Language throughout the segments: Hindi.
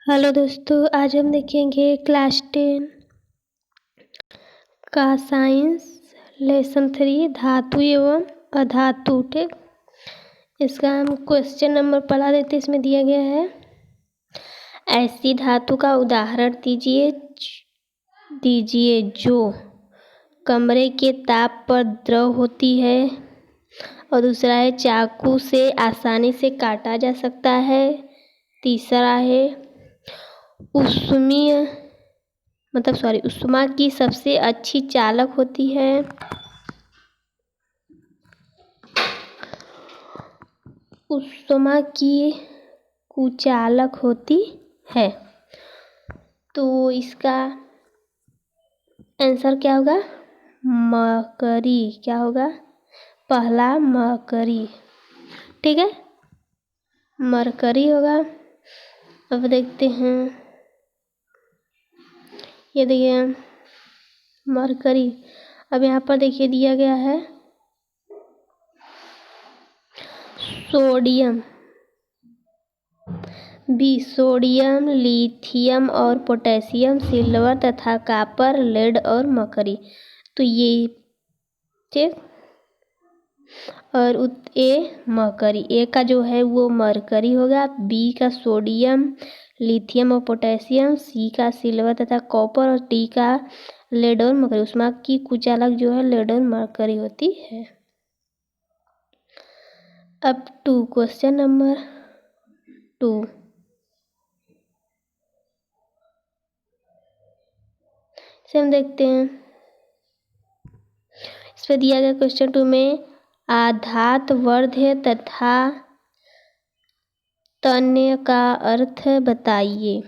हेलो दोस्तों, आज हम देखेंगे क्लास 10 का साइंस लेसन 3 धातु एवं अधातु। ठीक, इसका हम क्वेश्चन नंबर पढ़ा देते। इसमें दिया गया है, ऐसी धातु का उदाहरण दीजिए जो कमरे के ताप पर द्रव होती है। और दूसरा है, चाकू से आसानी से काटा जा सकता है। तीसरा है, उष्मा की सबसे अच्छी चालक होती है। उष्मा की कुचालक होती है। तो इसका आंसर क्या होगा? मरकरी। क्या होगा? पहला मरकरी। ठीक है, मरकरी होगा। अब देखते हैं, ये देखिए मरकरी। अब यहाँ पर देखिए दिया गया है सोडियम, सोडियम, लिथियम और पोटेशियम, सिल्वर तथा कॉपर, लेड और मरकरी। तो ये ठीक, और ए मरकरी, ए का जो है वो मरकरी होगा, बी का सोडियम, लिथियम और पोटेशियम, सी का सिल्वर तथा कॉपर और डी का लेड और मरकरी। उष्मा की कुचालक जो है लेड और मरकरी होती है। अब क्वेश्चन नंबर 2। इसे हम देखते हैं। इस पर दिया गया क्वेश्चन 2 में आधात वर्ध्य तथा तन्य का अर्थ बताइए।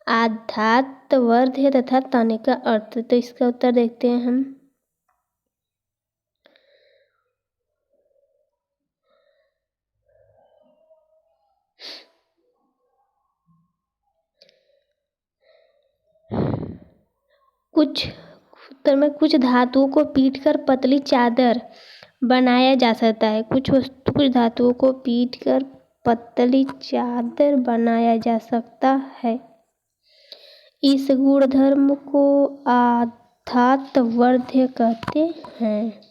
आधात वर्ध्य तथा तन्य का अर्थ, तो इसका उत्तर देखते हैं हम। उत्तर में कुछ धातुओं को पीटकर पतली चादर बनाया जा सकता है। कुछ धातुओं को पीटकर पतली चादर बनाया जा सकता है। इस गुणधर्म को आधात वर्ध्य कहते हैं।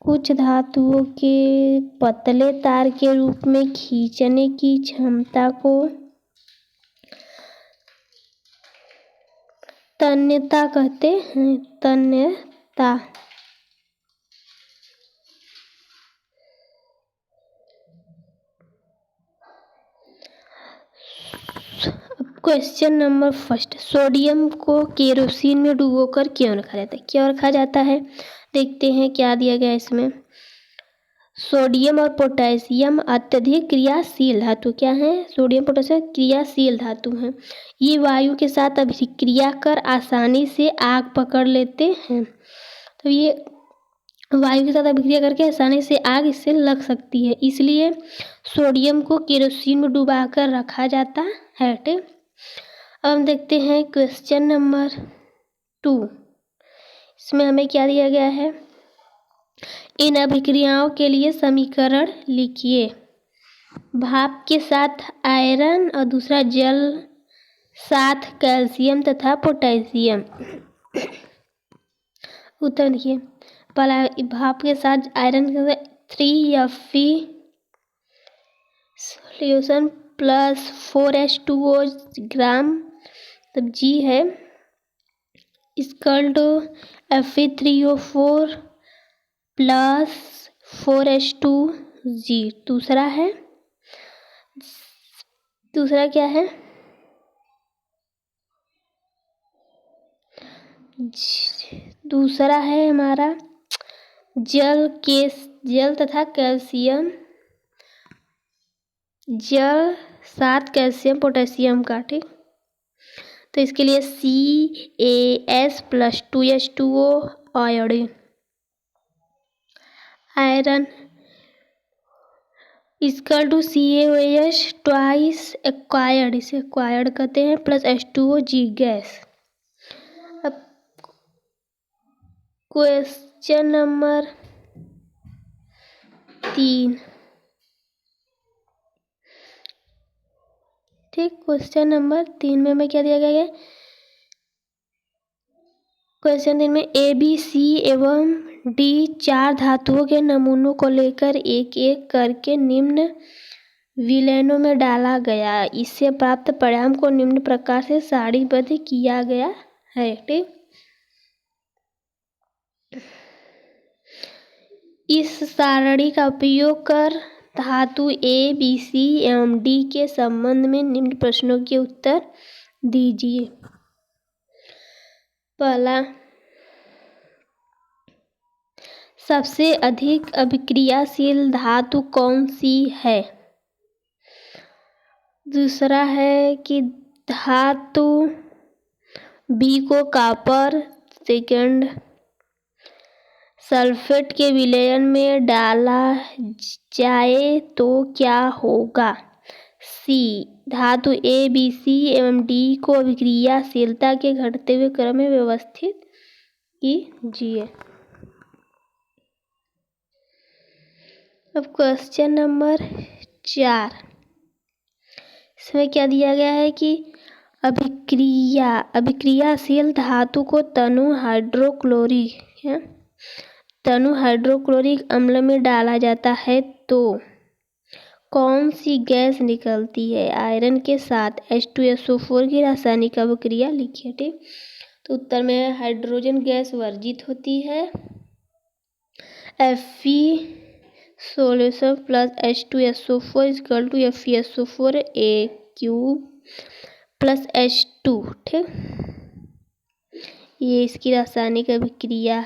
कुछ धातुओं के पतले तार के रूप में खींचने की क्षमता को तन्यता कहते हैं। तन्यता। क्वेश्चन नंबर 1, सोडियम को केरोसिन में डुबोकर क्यों रखा जाता है? क्यों रखा जाता है, देखते हैं क्या दिया गया इसमें। सोडियम और पोटेशियम अत्यधिक क्रियाशील धातु क्या है? सोडियम पोटेशियम क्रियाशील धातु हैं। ये वायु के साथ अभिक्रिया कर आसानी से आग पकड़ लेते हैं। तो ये वायु के साथ अभिक्रिया करके आसानी से आग इससे लग सकती है, इसलिए सोडियम को केरोसिन में डुबाकर रखा जाता है। ठीक, अब हम देखते हैं क्वेश्चन नंबर 2। इसमें हमें क्या दिया गया है, इन अभिक्रियाओं के लिए समीकरण लिखिए। भाप के साथ आयरन और दूसरा जल साथ कैल्शियम तथा पोटेशियम। उत्तर लिखिए। पहला, भाप के साथ iron 3Fe solution plus 4H2O ग्राम, तब G है equal to Fe3O4 plus 4H2G। दूसरा क्या है, दूसरा है हमारा जल तथा कैल्शियम, जल साथ कैल्शियम पोटेशियम का। ठीक, तो इसके लिए CaS plus 2H2O iodine. Iron equal to CaOH twice acquired, इसे एक्वायर्ड कहते हैं, प्लस H2O गैस। अब क्वेश्चन नंबर 3। ठीक, क्वेश्चन नंबर 3 में हमें क्या दिया गया है? क्वेश्चन 3 में ए, बी, सी एवं डी 4 धातुओं के नमूनों को लेकर एक एक करके निम्न विलयनों में डाला गया। इससे प्राप्त परिणाम को निम्न प्रकार से सारणीबद्ध किया गया है। ठीक, इस सारणी का उपयोग कर धातु ए, बी, सी एवं डी के संबंध में निम्न प्रश्नों के उत्तर दीजिए। पहला, सबसे अधिक अभिक्रियाशील धातु कौन सी है? दूसरा है कि धातु बी को कॉपर सेकंड सल्फेट के विलयन में डाला जाए तो क्या होगा? सी, धातु ए, बी, सी एवं डी को अभिक्रियाशीलता के घटते हुए क्रम में व्यवस्थित कीजिए। अब क्वेश्चन नंबर 4, इसमें क्या दिया गया है कि अभिक्रियाशील धातु को तनु हाइड्रोक्लोरिक अम्ल में डाला जाता है तो कौन सी गैस निकलती है? आयरन के साथ H2SO4 की रासायनिक अभिक्रिया लिखिए। ठीक, तो उत्तर में हाइड्रोजन गैस वर्जित होती है। Fe solution plus H2SO4 equal to FeSO4 plus H2। ठीक, ये इसकी रासायनिक अभिक्रिया।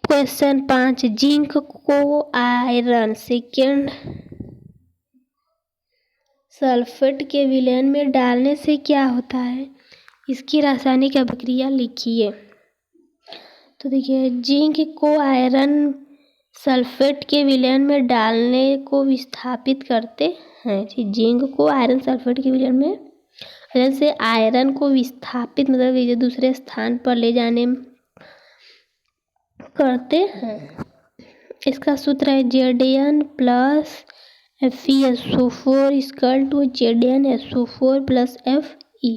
क्वेश्चन 5, जिंक को आयरन सेकेंड सल्फेट के विलयन में डालने से क्या होता है? इसकी रासायनिक अभिक्रिया लिखिए। तो देखिए, जिंक को आयरन सल्फेट के विलयन में डालने को विस्थापित करते हैं। जिंक को आयरन सल्फेट के विलयन में से आयरन को विस्थापित मतलब दूसरे स्थान पर ले जाने करते हैं। इसका सूत्र है Zn plus FeSO4 equal to ZnSO4 plus Fe।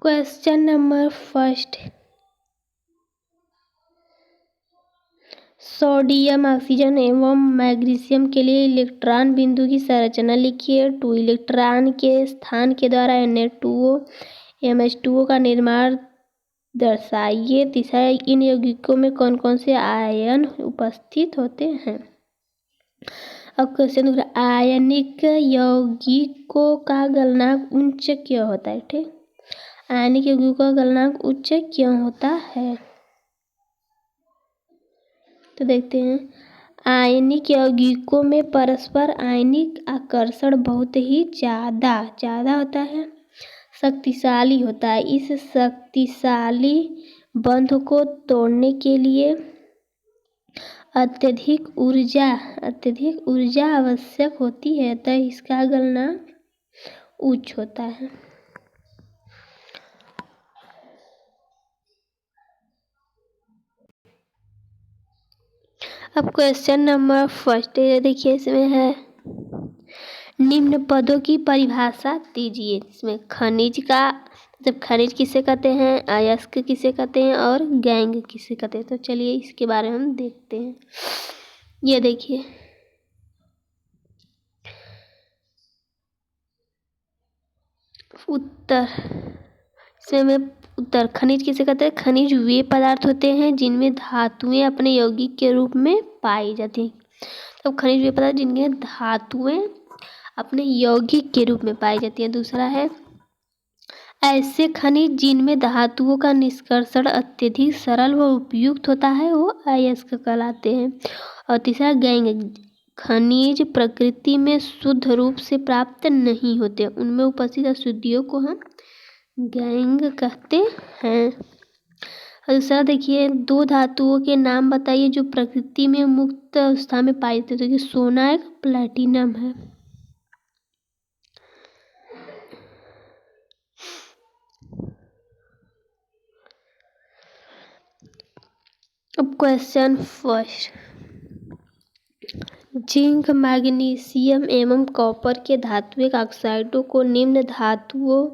Question number 1, sodium, oxygen एवं मैग्नीशियम के लिए इलेक्ट्रॉन बिंदु की संरचना लिखिए। 2 इलेक्ट्रॉन के स्थान के द्वारा Na2O MH2O का निर्माण दर्शाइए। तीसरा, इन यौगिकों में कौन कौन से आयन उपस्थित होते हैं? अब क्वेश्चन, आयनिक यौगिकों का गलनांक उच्च क्यों होता है? ठीक, आयनिक यौगिकों का गलनांक उच्च क्यों होता है? तो देखते हैं, आयनिक यौगिकों में परस्पर आयनिक आकर्षण बहुत ही ज़्यादा होता है, शक्तिशाली होता है। इस शक्तिशाली बंध को तोड़ने के लिए अत्यधिक ऊर्जा आवश्यक होती है, अतः इसका गलनांक उच्च होता है। अब क्वेश्चन नंबर 1 देखिए, इसमें है निम्न पदों की परिभाषा दीजिए। इसमें खनिज का जब खनिज किसे कहते हैं, अयस्क किसे कहते हैं और गैंग किसे कहते हैं। तो चलिए इसके बारे में हम देखते हैं। ये देखिए, उत्तर खनिज किसे कहते हैं? खनिज वे पदार्थ होते हैं जिनमें धातुएं अपने यौगिक के रूप में पाई जाती हैं। तो खनिज वे पदार्थ जिनमें धातुएं अपने यौगिक के रूप में पाई जाती हैं। दूसरा है ऐसे खनिज जिनमें धातुओं का निष्कर्षण अत्यधिक सरल व उपयुक्त होता है, वो अयस्क कहलाते हैं। और तीसरा गैंग, खनिज प्रकृति में शुद्ध रूप से प्राप्त नहीं होते, उनमें उपस्थित अशुद्धियों को हम गैंग कहते हैं। दूसरा देखिए, दो धातुओं के नाम बताइए जो प्रकृति में मुक्त अवस्था में पाई जाती है। देखिए सोना एक, प्लैटिनम है। अब क्वेश्चन फर्स्ट, जिंक, मैग्नीशियम एवं कॉपर के धात्विक ऑक्साइडों को निम्न धातुओं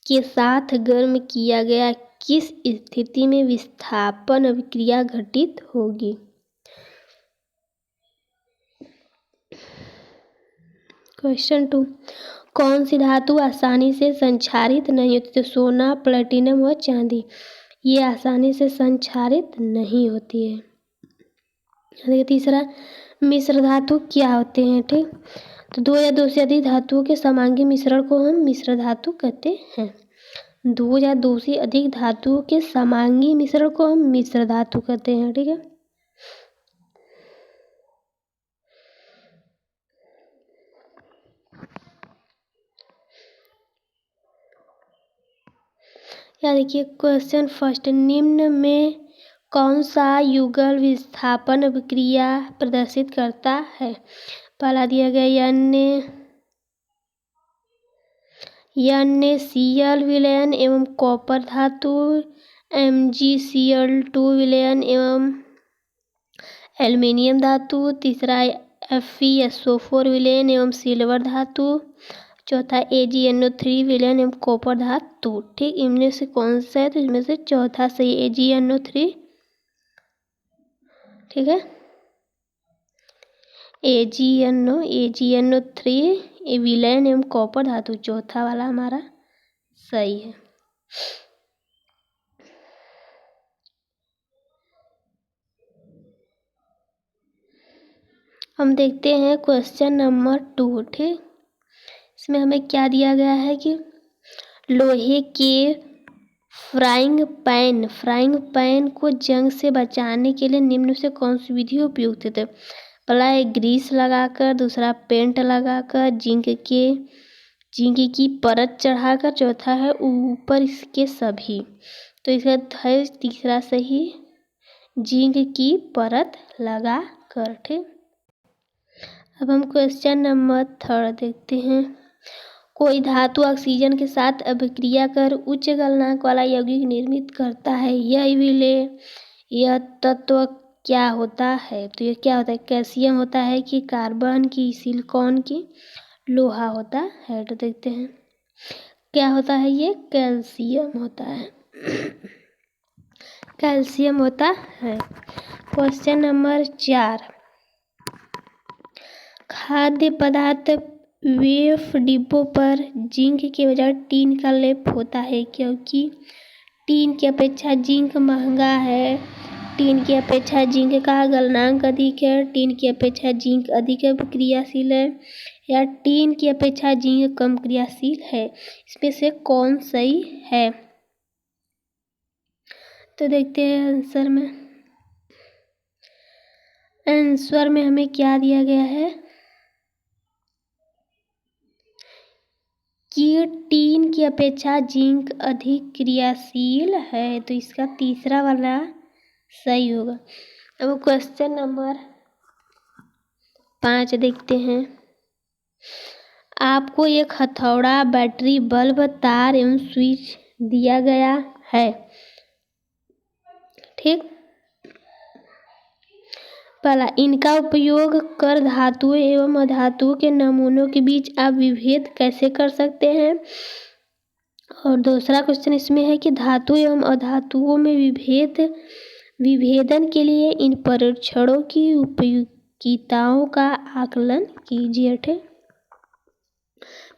के साथ गर्म किया गया, किस स्थिति में विस्थापन अभिक्रिया घटित होगी? क्वेश्चन 2, कौन सी धातु आसानी से संक्षारित नहीं होती? तो सोना, प्लैटिनम व चांदी, ये आसानी से संक्षारित नहीं होती है। तीसरा, मिश्र धातु क्या होते हैं? ठीक, तो दो या दो से अधिक धातुओं के समांगी मिश्रण को हम मिश्र धातु कहते हैं। दो या दो से अधिक धातुओं के समांगी मिश्रण को हम मिश्र धातु कहते हैं। ठीक है, या देखिए क्वेश्चन फर्स्ट, निम्न में कौन सा युगल विस्थापन अभिक्रिया प्रदर्शित करता है? पहला दिया गया NaCl विलयन एवं कॉपर धातु, MgCl2 विलयन एवं एल्युमिनियम धातु। तीसरा FeSO4 विलयन एवं सिल्वर धातु। चौथा AgNO3 विलयन एवं कॉपर धातु। ठीक, इनमें से कौन सा है? तो इसमें से चौथा सही, AgNO3। ठीक है, AgNO3 विलयन एवं कॉपर धातु, चौथा वाला हमारा सही है। हम देखते हैं क्वेश्चन नंबर 2। ठीक, इसमें हमें क्या दिया गया है कि लोहे के फ्राइंग पैन को जंग से बचाने के लिए निम्न से कौन सी विधि उपयुक्त है? पहला है ग्रीस लगाकर, दूसरा पेंट लगाकर, जिंक की परत चढ़ाकर, चौथा है ऊपर इसके सभी। तो इसका है तीसरा सही, जिंक की परत लगाकर। ठीक, अब हम क्वेश्चन नंबर 3 देखते हैं। कोई धातु ऑक्सीजन के साथ अभिक्रिया कर उच्च गलनांक वाला यौगिक निर्मित करता है, यह तत्व क्या होता है? तो ये क्या होता है? कैल्शियम होता है कि कार्बन की, सिलिकॉन की, लोहा होता है? तो देखते हैं क्या होता है। ये कैल्शियम होता है, कैल्शियम होता है। क्वेश्चन नंबर 4, खाद्य पदार्थ वेफ डिब्बों पर जिंक के बजाय टीन का लेप होता है, क्योंकि टीन की अपेक्षा जिंक महंगा है, टीन की अपेक्षा जिंक का गलनांक अधिक है, टीन की अपेक्षा जिंक अधिक क्रियाशील है, या टीन की अपेक्षा जिंक कम क्रियाशील है? इसमें से कौन सही है? तो देखते हैं आंसर में हमें क्या दिया गया है कि टीन की अपेक्षा जिंक अधिक क्रियाशील है। तो इसका तीसरा वाला सही होगा। अब क्वेश्चन नंबर 5 देखते हैं। आपको एक हथौड़ा, बैटरी, बल्ब, तार एवं स्विच दिया गया है। ठीक, पहला, इनका उपयोग कर धातुओं एवं अधातुओं के नमूनों के बीच आप विभेद कैसे कर सकते हैं? और दूसरा क्वेश्चन इसमें है कि धातु एवं अधातुओं में विभेदन के लिए इन परीक्षणों की उपयोगिताओं का आकलन कीजिए। ठीक,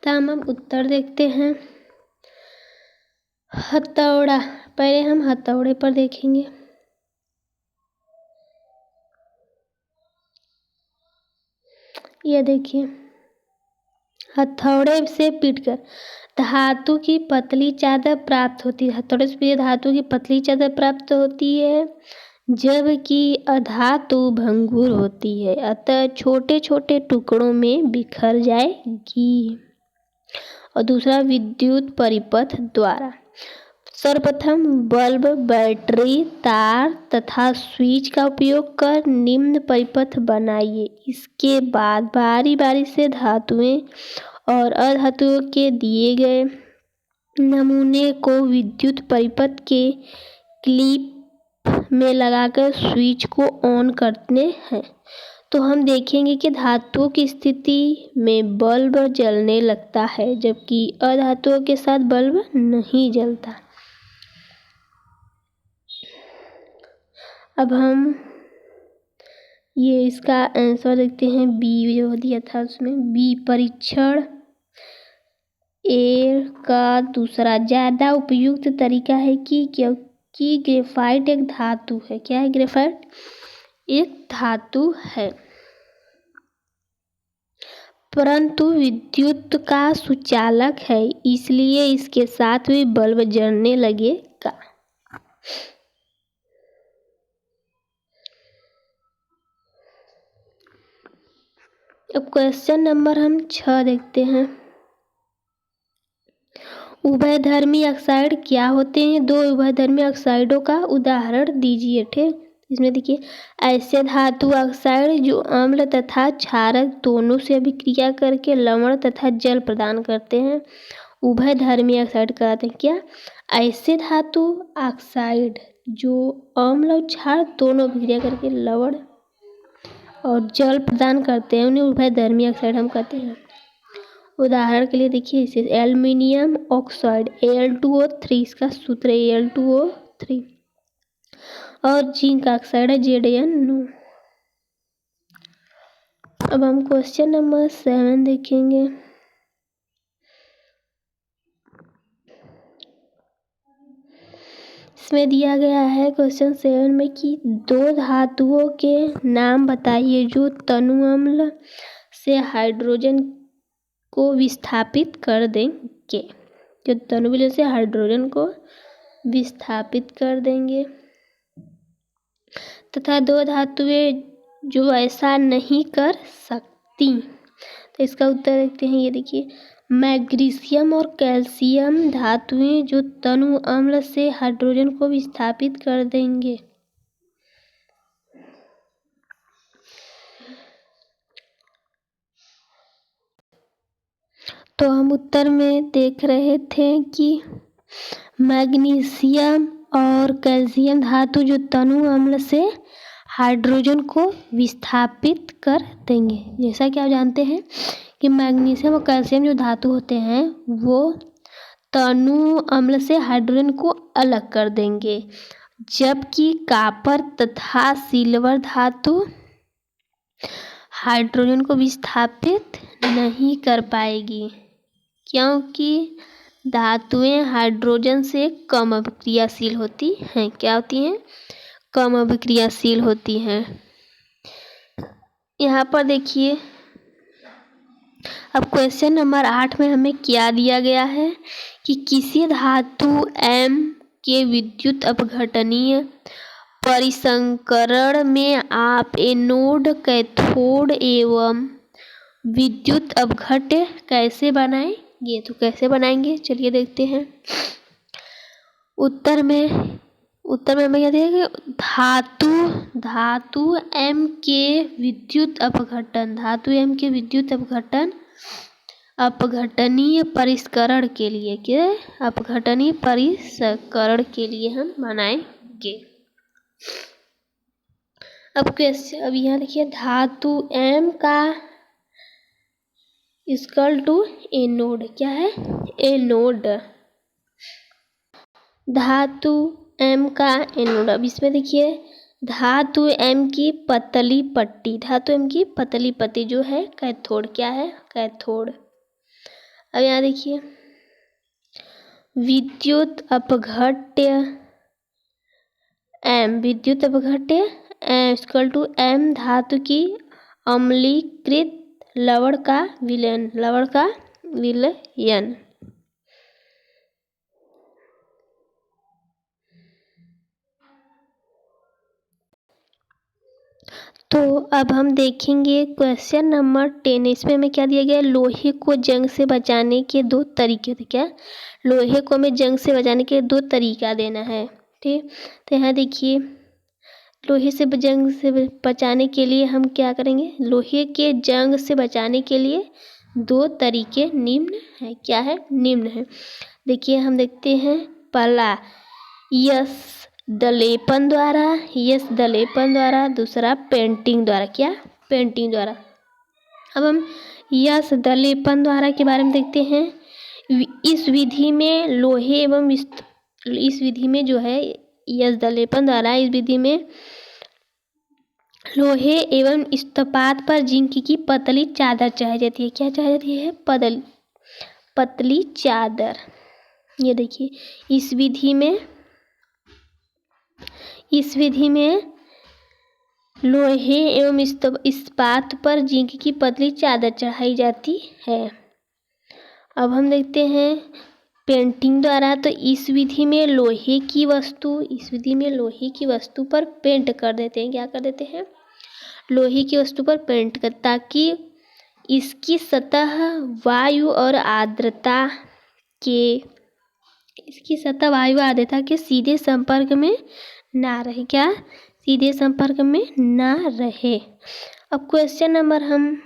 तो हम उत्तर देखते हैं। हथौड़ा, पहले हम हथौड़े पर देखेंगे। यह देखिए, हथौड़े से पीटकर धातु की पतली चादर प्राप्त होती है। हथौड़े से धातु की पतली चादर प्राप्त होती है, जबकि अधातु भंगुर होती है, अतः छोटे छोटे टुकड़ों में बिखर जाएगी। और दूसरा, विद्युत परिपथ द्वारा सर्वप्रथम बल्ब, बैटरी, तार तथा स्विच का उपयोग कर निम्न परिपथ बनाइए। इसके बाद बारी बारी से धातुएं और अधातुओं के दिए गए नमूने को विद्युत परिपथ के क्लिप में लगाकर स्विच को ऑन करते हैं तो हम देखेंगे कि धातुओं की स्थिति में बल्ब जलने लगता है, जबकि अधातुओं के साथ बल्ब नहीं जलता। अब हम ये इसका आंसर देखते हैं। बी जो दिया था उसमें बी परीक्षण ए का दूसरा ज़्यादा उपयुक्त तरीका है कि क्योंकि ग्रेफाइट एक धातु है। क्या है? ग्रेफाइट एक धातु है, परंतु विद्युत का सुचालक है, इसलिए इसके साथ भी बल्ब जलने लगेगा। अब क्वेश्चन नंबर हम 6 देखते हैं। उभयधर्मी ऑक्साइड क्या होते हैं? दो उभयधर्मी ऑक्साइडों का उदाहरण दीजिए। ठीक, इसमें देखिए, ऐसे धातु ऑक्साइड जो अम्ल तथा क्षारक दोनों से अभिक्रिया करके लवण तथा जल प्रदान करते हैं, उभयधर्मी ऑक्साइड कहते हैं। क्या? ऐसे धातु ऑक्साइड जो अम्ल और क्षार दोनों अभिक्रिया करके लवण और जल प्रदान करते हैं, उन्हें उभयधर्मी ऑक्साइड हम कहते हैं। उदाहरण के लिए देखिए, इसे एल्युमिनियम ऑक्साइड Al2O3, इसका सूत्र है Al2O3, और जिंक ऑक्साइड है ZnO। अब हम क्वेश्चन नंबर 7 देखेंगे। इसमें दिया गया है क्वेश्चन 7 में कि दो धातुओं के नाम बताइए जो तनु अम्ल से हाइड्रोजन को विस्थापित कर देंगे। जो तनु अम्ल से हाइड्रोजन को विस्थापित कर देंगे तथा दो धातुएं जो ऐसा नहीं कर सकती। तो इसका उत्तर देखते हैं। ये देखिए, मैग्नीशियम और कैल्शियम धातुएं जो तनु अम्ल से हाइड्रोजन को विस्थापित कर देंगे। तो हम उत्तर में देख रहे थे कि मैग्नीशियम और कैल्शियम धातु जो तनु अम्ल से हाइड्रोजन को विस्थापित कर देंगे। जैसा कि आप जानते हैं कि मैग्नीशियम और कैल्शियम जो धातु होते हैं वो तनु अम्ल से हाइड्रोजन को अलग कर देंगे, जबकि कॉपर तथा सिल्वर धातु हाइड्रोजन को विस्थापित नहीं कर पाएगी, क्योंकि धातुएं हाइड्रोजन से कम अभिक्रियाशील होती हैं। क्या होती हैं? कम अभिक्रियाशील होती हैं। यहाँ पर देखिए, अब क्वेश्चन नंबर 8 में हमें क्या दिया गया है कि किसी धातु M के विद्युत अपघटनीय परिसंकरण में आप एनोड, कैथोड एवं विद्युत अपघट्य कैसे बनाएंगे? तो कैसे बनाएंगे, चलिए देखते हैं। उत्तर में हमें क्या दिया? धातु M के विद्युत अपघटन अपघटनीय परिष्करण के लिए हम बनाएंगे। अब यहाँ देखिए, धातु M का इक्वल टू एनोड। क्या है? एनोड। धातु M का एनोड। अब इसमें देखिए, धातु M की पतली पट्टी जो है कैथोड। क्या है? कैथोड। अब यहाँ देखिए, विद्युत अपघट्य M इक्वल टू M धातु की अम्लीकृत लवण का विलयन। तो अब हम देखेंगे क्वेश्चन नंबर 10। इसमें हमें क्या दिया गया है, लोहे को जंग से बचाने के 2 तरीके थे। क्या, लोहे को हमें जंग से बचाने के 2 तरीका देना है। ठीक, तो यहाँ देखिए, लोहे से जंग से बचाने के लिए हम क्या करेंगे, लोहे के जंग से बचाने के लिए 2 तरीके निम्न है। क्या है, निम्न है। देखिए हम देखते हैं, पहला यस दलेपन द्वारा, यस दलेपन द्वारा, दूसरा पेंटिंग द्वारा। क्या, पेंटिंग द्वारा। अब हम यस दलेपन द्वारा के बारे में देखते हैं। इस विधि में लोहे एवं इस विधि में जो है यस दलेपन द्वारा, इस विधि में लोहे एवं इस्पात पर जिंक की पतली चादर चढ़ाई जाती है। क्या चढ़ाई जाती है, पतली चादर। ये देखिए, इस विधि में लोहे एवं इस्पात पर जिंक की पतली चादर चढ़ाई जाती है। अब हम देखते हैं पेंटिंग द्वारा। तो इस विधि में लोहे की वस्तु पर पेंट कर देते हैं। क्या कर देते हैं, लोहे की वस्तु पर पेंट कर, ताकि इसकी सतह वायु और आर्द्रता के सीधे संपर्क में ना रहे। क्या, सीधे संपर्क में ना रहे। अब क्वेश्चन नंबर हम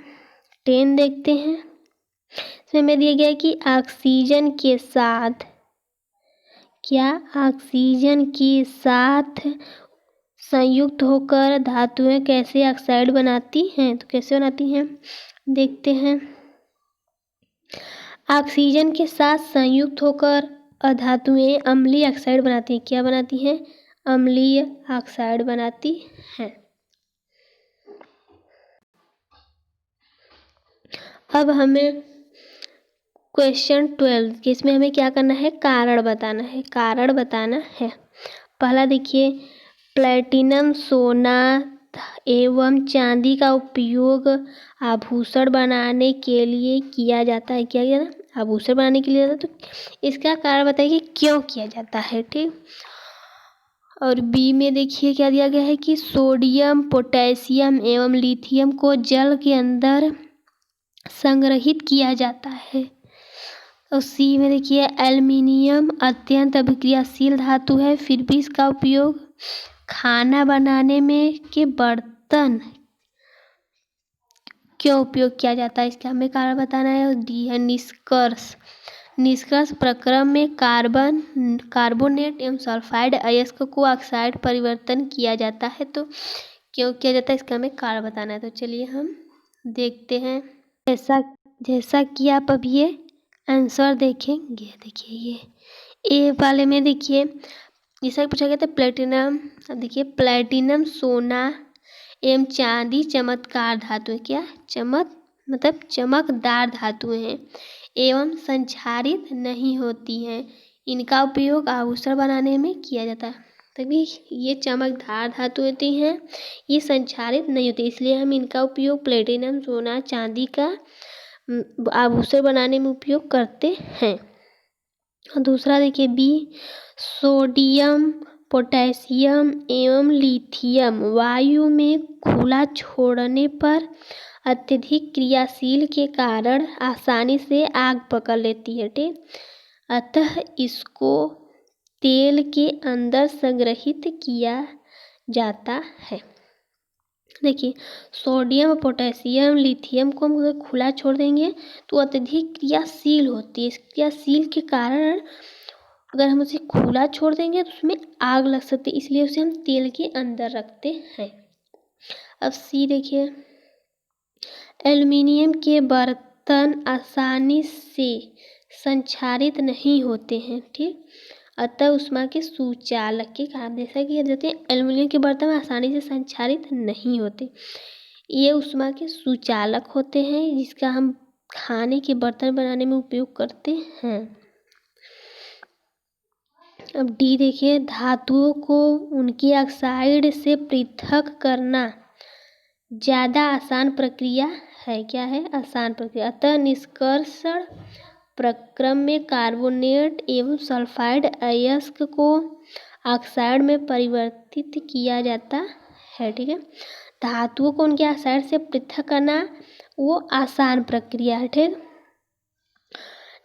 10 देखते हैं। इसमें हमें दिया गया है कि ऑक्सीजन के साथ संयुक्त होकर धातुएं कैसे ऑक्साइड बनाती हैं। तो कैसे बनाती हैं, देखते हैं। ऑक्सीजन के साथ संयुक्त होकर अधातुएं अम्लीय ऑक्साइड बनाती हैं। क्या बनाती हैं, अम्लीय ऑक्साइड बनाती हैं। अब हमें क्वेश्चन 12 के, इसमें हमें क्या करना है, कारण बताना है। पहला देखिए, प्लेटिनम, सोना एवं चांदी का उपयोग आभूषण बनाने के लिए किया जाता है। क्या किया, आभूषण बनाने के लिए। तो इसका कारण बताइए क्यों किया जाता है। ठीक, और बी में देखिए क्या दिया गया है कि सोडियम, पोटेशियम एवं लिथियम को जल के अंदर संग्रहित किया जाता है। और सी में देखिए, एल्युमिनियम अत्यंत अभिक्रियाशील धातु है, फिर भी इसका उपयोग खाना बनाने में के बर्तन क्यों उपयोग किया जाता है, इसका हमें कारण बताना है। और डी है निष्कर्ष प्रक्रम में कार्बोनेट एवं सल्फाइड अयस्क को ऑक्साइड परिवर्तन किया जाता है। तो क्यों किया जाता है, इसका हमें कारण बताना है। तो चलिए हम देखते हैं। जैसा कि आप अब ये आंसर देखेंगे, देखिए ये ए वाले में देखिए, जैसा पूछा गया था प्लेटिनम। अब देखिए, प्लेटिनम, सोना एवं चांदी चमत्कार धातु है। क्या, मतलब चमकदार धातुएं हैं एवं संक्षारित नहीं होती हैं। इनका उपयोग आभूषण बनाने में किया जाता है। तभी ये चमकदार धातु होती हैं, ये संक्षारित नहीं होती, इसलिए हम इनका उपयोग प्लेटिनम, सोना, चांदी का आभूषण बनाने में उपयोग करते हैं। और दूसरा देखिए बी, सोडियम, पोटेशियम एवं लिथियम वायु में खुला छोड़ने पर अत्यधिक क्रियाशील के कारण आसानी से आग पकड़ लेती है। ठीक, अतः इसको तेल के अंदर संग्रहित किया जाता है। देखिए, सोडियम, पोटेशियम, लिथियम को हम अगर खुला छोड़ देंगे तो अत्यधिक क्रियाशील होती है। इस क्रियाशील के कारण अगर हम उसे खुला छोड़ देंगे तो उसमें आग लग सकती है, इसलिए उसे हम तेल के अंदर रखते हैं। अब सी देखिए, एल्युमिनियम के बर्तन आसानी से संक्षारित नहीं होते हैं। ठीक, अतः ऊष्मा के सुचालक के कारण, जैसा कि कहते हैं एल्युमिनियम के बर्तन आसानी से संक्षारित नहीं होते, ये ऊष्मा के सुचालक होते हैं, जिसका हम खाने के बर्तन बनाने में उपयोग करते हैं। अब डी देखिए, धातुओं को उनकी ऑक्साइड से पृथक करना ज़्यादा आसान प्रक्रिया है। क्या है, आसान प्रक्रिया। अतः निष्कर्षण प्रक्रम में कार्बोनेट एवं सल्फाइड अयस्क को ऑक्साइड में परिवर्तित किया जाता है। ठीक है, धातुओं को उनके ऑक्साइड से पृथक करना वो आसान प्रक्रिया है। ठीक,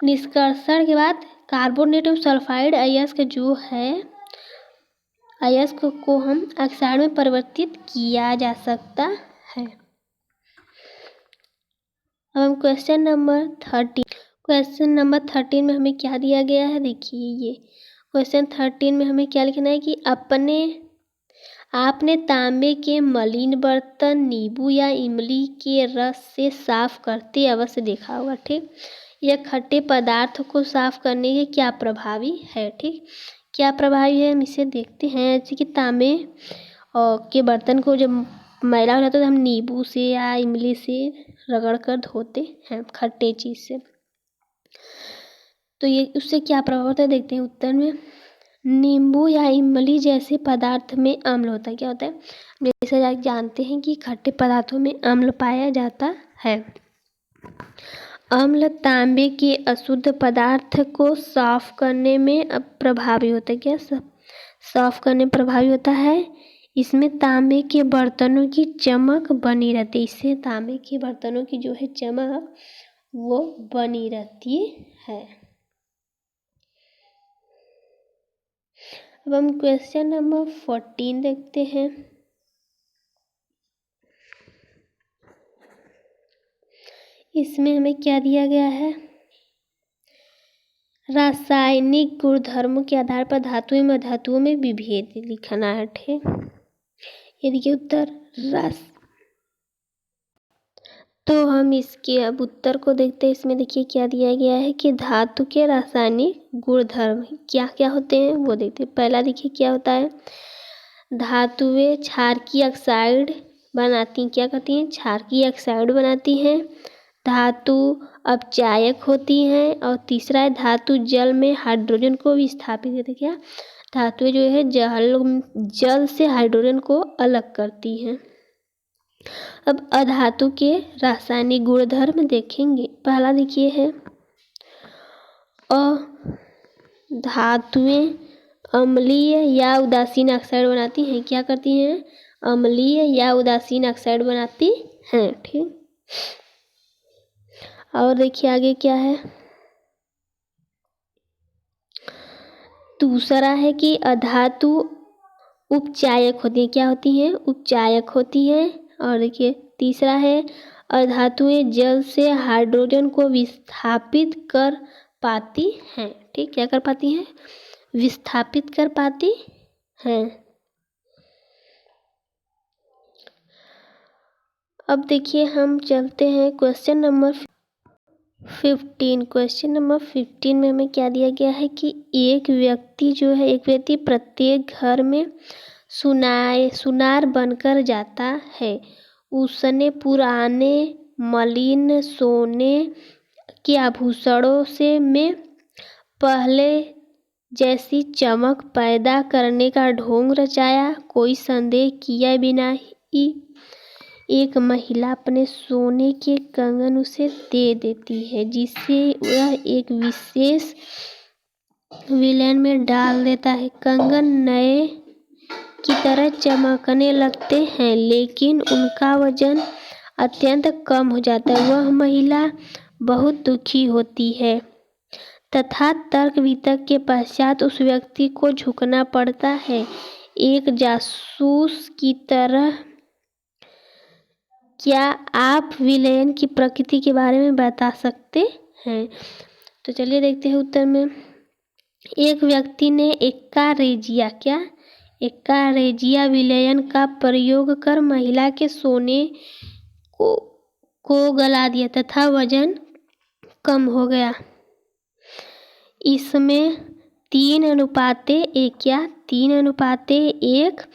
निष्कर्षण के बाद कार्बोनेट और सल्फाइड अयस्क जो है अयस्क को हम ऑक्साइड में परिवर्तित किया जा सकता है। अब हम क्वेश्चन नंबर 13 में हमें क्या दिया गया है, देखिए ये क्वेश्चन 13 में हमें क्या लिखना है कि आपने तांबे के मलिन बर्तन नींबू या इमली के रस से साफ करते अवश्य देखा होगा। ठीक, यह खट्टे पदार्थ को साफ करने के क्या प्रभावी है। ठीक, क्या प्रभावी है हम इसे देखते हैं। जैसे कि तांबे के बर्तन को जब मैला हो जाता है तो हम नींबू से या इमली से रगड़ कर धोते हैं खट्टे चीज़ से, तो ये उससे क्या प्रभाव होता है देखते हैं। उत्तर में नींबू या इमली जैसे पदार्थ में अम्ल होता है। क्या होता है, जैसे आप जानते हैं कि खट्टे पदार्थों में अम्ल पाया जाता है। अम्ल तांबे के अशुद्ध पदार्थ को साफ करने में प्रभावी होता है। क्या साफ करने में प्रभावी होता है। इसमें तांबे के बर्तनों की चमक बनी रहती है। इससे तांबे के बर्तनों की जो है चमक वो बनी रहती है। अब हम क्वेश्चन नंबर 14 देखते हैं। इसमें हमें क्या दिया गया है, रासायनिक गुणधर्मों के आधार पर धातुओं में धातुओं में विभेद लिखना है। ठीक, ये देखिए उत्तर तो हम इसके अब उत्तर को देखते हैं। इसमें देखिए क्या दिया गया है कि धातु के रासायनिक गुणधर्म क्या क्या होते हैं वो देखते हैं। पहला देखिए क्या होता है, धातुएं क्षारकीय ऑक्साइड बनाती हैं। क्या करती हैं, क्षारकीय ऑक्साइड बनाती हैं। धातु अपचायक होती हैं। और तीसरा है धातु जल में हाइड्रोजन को विस्थापित करती है। क्या, धातुएं जो है जल से हाइड्रोजन को अलग करती हैं। अब अधातु के रासायनिक गुणधर्म देखेंगे। पहला देखिए है धातुएं अम्लीय या उदासीन ऑक्साइड बनाती हैं। क्या करती हैं, अम्लीय या उदासीन ऑक्साइड बनाती हैं। ठीक, और देखिए आगे क्या है, दूसरा है कि अधातु उपचायक होती है। क्या होती हैं, उपचायक होती हैं। और देखिए तीसरा है अधातुएं जल से हाइड्रोजन को विस्थापित कर पाती हैं। ठीक, क्या कर पाती हैं, विस्थापित कर पाती हैं। अब देखिए हम चलते हैं क्वेश्चन नंबर 15। क्वेश्चन नंबर 15 में हमें क्या दिया गया है कि एक व्यक्ति प्रत्येक घर में सुनार बनकर जाता है। उसने पुराने मलिन सोने के आभूषणों से में पहले जैसी चमक पैदा करने का ढोंग रचाया। कोई संदेह किए बिना ही एक महिला अपने सोने के कंगन उसे दे देती है, जिसे वह एक विशेष विलयन में डाल देता है। कंगन नए की तरह चमकने लगते हैं, लेकिन उनका वजन अत्यंत कम हो जाता है। वह महिला बहुत दुखी होती है तथा तर्क वितर्क के पश्चात उस व्यक्ति को झुकना पड़ता है, एक जासूस की तरह। क्या आप विलयन की प्रकृति के बारे में बता सकते हैं। तो चलिए देखते हैं उत्तर में। एक व्यक्ति ने एक्कारेजिया विलयन का प्रयोग कर महिला के सोने को गला दिया तथा वजन कम हो गया। इसमें 3:1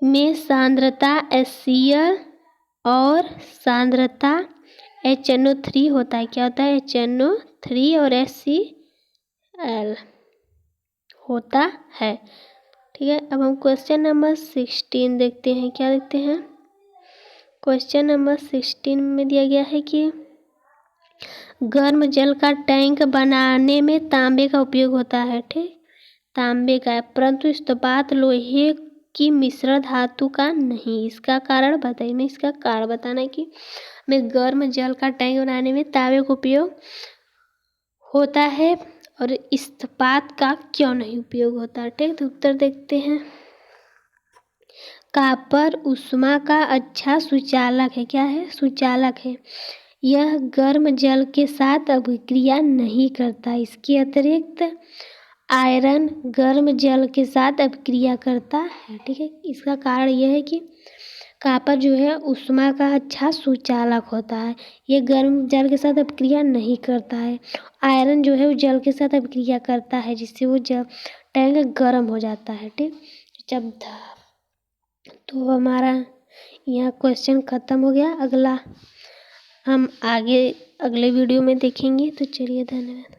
में सांद्रता HCl और सांद्रता HNO3 होता है। क्या होता है, HNO3 और HCl होता है। ठीक है, अब हम क्वेश्चन नंबर 16 देखते हैं। क्या देखते हैं, क्वेश्चन नंबर 16 में दिया गया है कि गर्म जल का टैंक बनाने में तांबे का उपयोग होता है। ठीक, तांबे का, परंतु इस्पात लोहे कि मिश्र धातु का नहीं। इसका कारण बताइए। नहीं, इसका कारण बताना है कि में गर्म जल का टैंक बनाने में तांबे का उपयोग होता है और इस्पात का क्यों नहीं उपयोग होता है। ठीक, तो उत्तर देखते हैं। कॉपर ऊष्मा का अच्छा सुचालक है। क्या है? सुचालक है। यह गर्म जल के साथ अभिक्रिया नहीं करता। इसके अतिरिक्त आयरन गर्म जल के साथ अभिक्रिया करता है। ठीक है, इसका कारण यह है कि कॉपर जो है ऊष्मा का अच्छा सुचालक होता है। ये गर्म जल के साथ अभिक्रिया नहीं करता है। आयरन जो है वो जल के साथ अभिक्रिया करता है, जिससे वो टैंक गर्म हो जाता है। ठीक, जब तो हमारा यहाँ क्वेश्चन ख़त्म हो गया। अगला हम आगे अगले वीडियो में देखेंगे। तो चलिए, धन्यवाद।